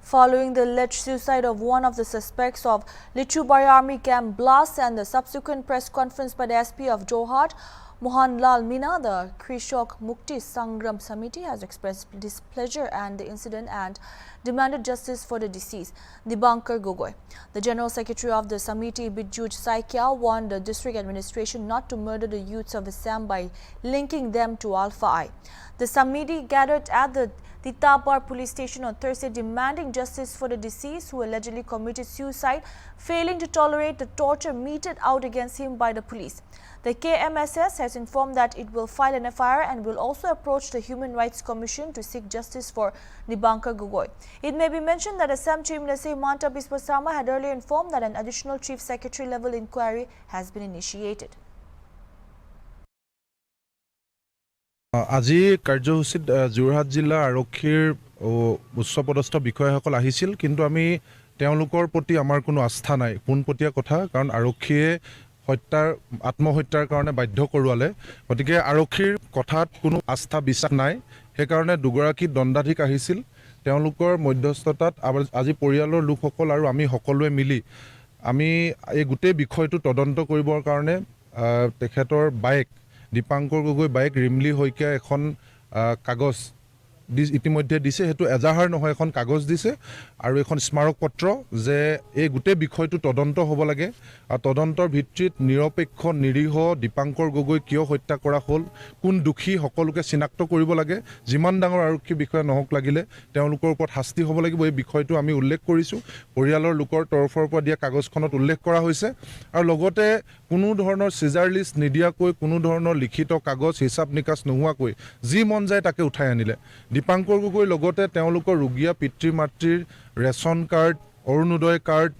following the alleged suicide of one of the suspects of Lichubari Army Camp blast and the subsequent press conference by the SP of Jorhat, Mohan Lal Meena. The Krishak Mukti Sangram Samiti has expressed displeasure and the incident and demanded justice for the deceased, Dipankar Gogoi. The General Secretary of the Samiti, Bijut Saikia, warned the district administration not to murder the youths of Assam by linking them to Alpha I. The Samiti gathered at the Titapur police station on Thursday demanding justice for the deceased who allegedly committed suicide, failing to tolerate the torture meted out against him by the police. The KMSS has informed that it will file an FIR and will also approach the Human Rights Commission to seek justice for Dipankar Gogoi. It may be mentioned that Assam Chief Minister Himanta Biswa Sarma had earlier informed that an additional Chief Secretary level inquiry has been initiated. আজি কাৰ্যসূচীত যোৰহাট জিলা আৰক্ষীৰ উচ্চপদস্থ বিষয়াসকল আহিছিল, কিন্তু আমি তেওঁলোকৰ প্ৰতি আমাৰ কোনো আস্থা নাই। পোনপটীয়া কথা, কাৰণ আৰক্ষীয়ে আত্মহত্যাৰ কাৰণে বাধ্য কৰোৱালে, গতিকে আৰক্ষীৰ কথাত কোনো আস্থা বিশ্বাস নাই। সেইকাৰণে দুগৰাকী দণ্ডাধীশ আহিছিল, তেওঁলোকৰ মধ্যস্থতাত আজি পৰিয়ালৰ লোকসকল আৰু আমি সকলোৱে মিলি আমি এই গোটেই বিষয়টো তদন্ত কৰিবৰ কাৰণে তেখেতৰ বাইক দীপাংকৰ গগৈ বাইক ৰিমলি হৈকিয়া এখন কাগজ ইতিমধ্যে দিছে। হেতু এজাহাৰ নহয়, এখন কাগজ দিছে আৰু এখন স্মাৰক পত্ৰ যে এই গোটেই বিষয়টো তদন্ত হ'ব লাগে আৰু তদন্তৰ ভিত্তিত নিৰপেক্ষ নিৰীহ দীপাংকৰ গগৈ কিয় হত্যা কৰা হ'ল, কোন দোষী সকলোকে চিনাক্ত কৰিব লাগে। যিমান ডাঙৰ আৰক্ষী বিষয়া নহওক লাগিলে তেওঁলোকৰ ওপৰত শাস্তি হ'ব লাগিব। এই বিষয়টো আমি উল্লেখ কৰিছোঁ, পৰিয়ালৰ লোকৰ তৰফৰ পৰা দিয়া কাগজখনত উল্লেখ কৰা হৈছে। আৰু লগতে কোনো ধৰণৰ চিজাৰ লিষ্ট নিদিয়াকৈ, কোনো ধৰণৰ লিখিত কাগজ হিচাপ নিকাচ নোহোৱাকৈ যি মন যায় তাকে উঠাই আনিলে। দীপাংকৰ গগৈ লগতে তেওঁলোকৰ ৰোগীয়া পিতৃ মাতৃৰ ৰেচন কাৰ্ড, অৰুণোদয় কাৰ্ড,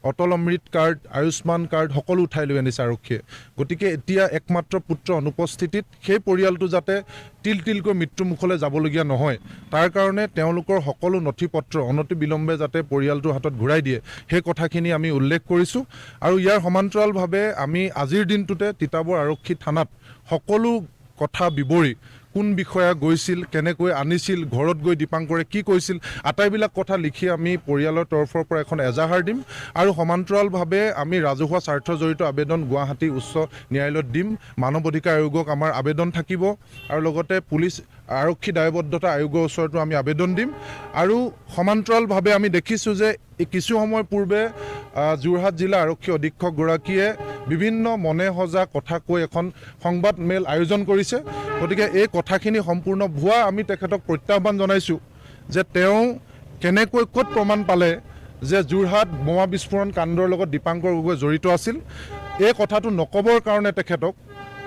অটল অমৃত কাৰ্ড, আয়ুষ্মান কাৰ্ড সকলো উঠাই লৈ আনিছে আৰক্ষীয়ে। গতিকে এতিয়া একমাত্ৰ পুত্ৰ অনুপস্থিতিত সেই পৰিয়ালটো যাতে তিলকৈ মৃত্যুমুখলৈ যাবলগীয়া নহয়, তাৰ কাৰণে তেওঁলোকৰ সকলো নথি পত্ৰ অনতি বিলম্বে যাতে পৰিয়ালটোৰ হাতত ঘূৰাই দিয়ে, সেই কথাখিনি আমি উল্লেখ কৰিছোঁ। আৰু ইয়াৰ সমান্তৰালভাৱে আমি আজিৰ দিনটোতে তিতাবৰ আৰক্ষী থানাত সকলো কথা বিৱৰি কোন বিষয়া গৈছিল, কেনেকৈ আনিছিল, ঘৰত গৈ দীপাংকৰে কি কৈছিল, আটাইবিলাক কথা লিখি আমি পৰিয়ালৰ তৰফৰ পৰা এখন এজাহাৰ দিম। আৰু সমান্তৰালভাৱে আমি ৰাজহুৱা স্বাৰ্থ জড়িত আবেদন গুৱাহাটী উচ্চ ন্যায়ালয়ত দিম। মানৱ অধিকাৰ আয়োগক আমাৰ আবেদন থাকিব আৰু লগতে পুলিচ আৰক্ষী দায়বদ্ধতা আয়োগৰ ওচৰতো আমি আবেদন দিম। আৰু সমান্তৰালভাৱে আমি দেখিছোঁ যে কিছু সময় পূৰ্বে যোৰহাট জিলা আৰক্ষী অধীক্ষকগৰাকীয়ে বিভিন্ন মনে সজা কথা কৈ এখন সংবাদ মেল আয়োজন কৰিছে। গতিকে এই কথাখিনি সম্পূৰ্ণ ভুৱা। আমি তেখেতক প্ৰত্যাহ্বান জনাইছোঁ যে তেওঁ কেনেকৈ ক'ত প্ৰমাণ পালে যে যোৰহাট বোমা বিস্ফোৰণ কাণ্ডৰ লগত দীপাংকৰ গগৈ জড়িত আছিল। এই কথাটো নকবৰ কাৰণে তেখেতক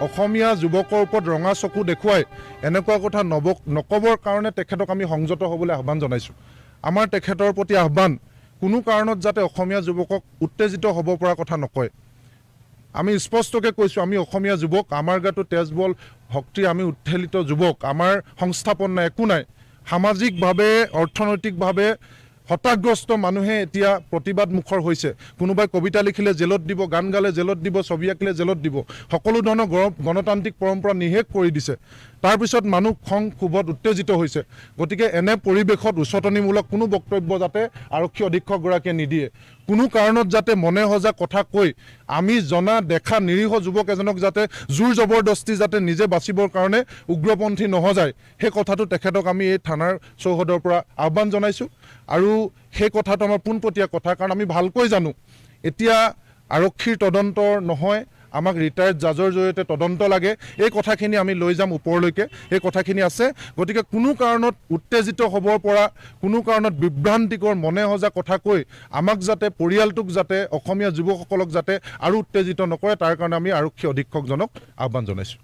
অসমীয়া যুৱকৰ ওপৰত ৰঙা চকু দেখুৱাই এনেকুৱা কথা নকবৰ কাৰণে তেখেতক আমি সংযত হ'বলৈ আহ্বান জনাইছোঁ। আমাৰ তেখেতৰ প্ৰতি আহ্বান, কোনো কাৰণত যাতে অসমীয়া যুৱকক উত্তেজিত হ'ব পৰা কথা নকয়। আমি স্পষ্টকৈ কৈছোঁ, আমি অসমীয়া যুৱক, আমাৰ গাতো তেজবল ভক্তি, আমি উত্তেজিত যুৱক, আমাৰ সংস্থাপন নাই, একো নাই। সামাজিকভাৱে অৰ্থনৈতিকভাৱে হতাগ্ৰস্ত মানুহে এতিয়া প্ৰতিবাদ মুখৰ হৈছে। কোনোবাই কবিতা লিখিলে জেলত দিব, গান গালে জেলত দিব, ছবি আঁকিলে জেলত দিব, সকলো ধৰণৰ গণতান্ত্ৰিক পৰম্পৰা নিষেধ কৰি দিছে। তাৰপিছত মানুহ খং ক্ষোভত উত্তেজিত হৈছে। গতিকে এনে পৰিৱেশত উচতনিমূলক কোনো বক্তব্য যাতে আৰক্ষী অধীক্ষকগৰাকীয়ে নিদিয়ে। কোনো কাৰণত যাতে মনে সজা কথা কৈ আমি জনা দেখা নিৰীহ যুৱক এজনক যাতে জোৰ জবৰদস্তি যাতে নিজে বাচিবৰ কাৰণে উগ্ৰপন্থী নহজায়, সেই কথাটো তেখেতক আমি এই থানাৰ চৌহদৰ পৰা আহ্বান জনাইছোঁ। আৰু সেই কথাটো আমাৰ পোনপটীয়া কথা, কাৰণ আমি ভালকৈ জানো এতিয়া আৰক্ষীৰ তদন্ত নহয়, আমাক ৰিটায়াৰ্ড জাজৰ জৰিয়তে তদন্ত লাগে। এই কথাখিনি আমি লৈ যাম ওপৰলৈকে, এই কথাখিনি আছে। গতিকে কোনো কাৰণত উত্তেজিত হ'ব পৰা, কোনো কাৰণত বিভ্ৰান্তিকৰ মনে সজা কথা কৈ আমাক যাতে, পৰিয়ালটোক যাতে, অসমীয়া যুৱকসকলক যাতে আৰু উত্তেজিত নকৰে, তাৰ কাৰণে আমি আৰক্ষী অধীক্ষকজনক আহ্বান জনাইছোঁ।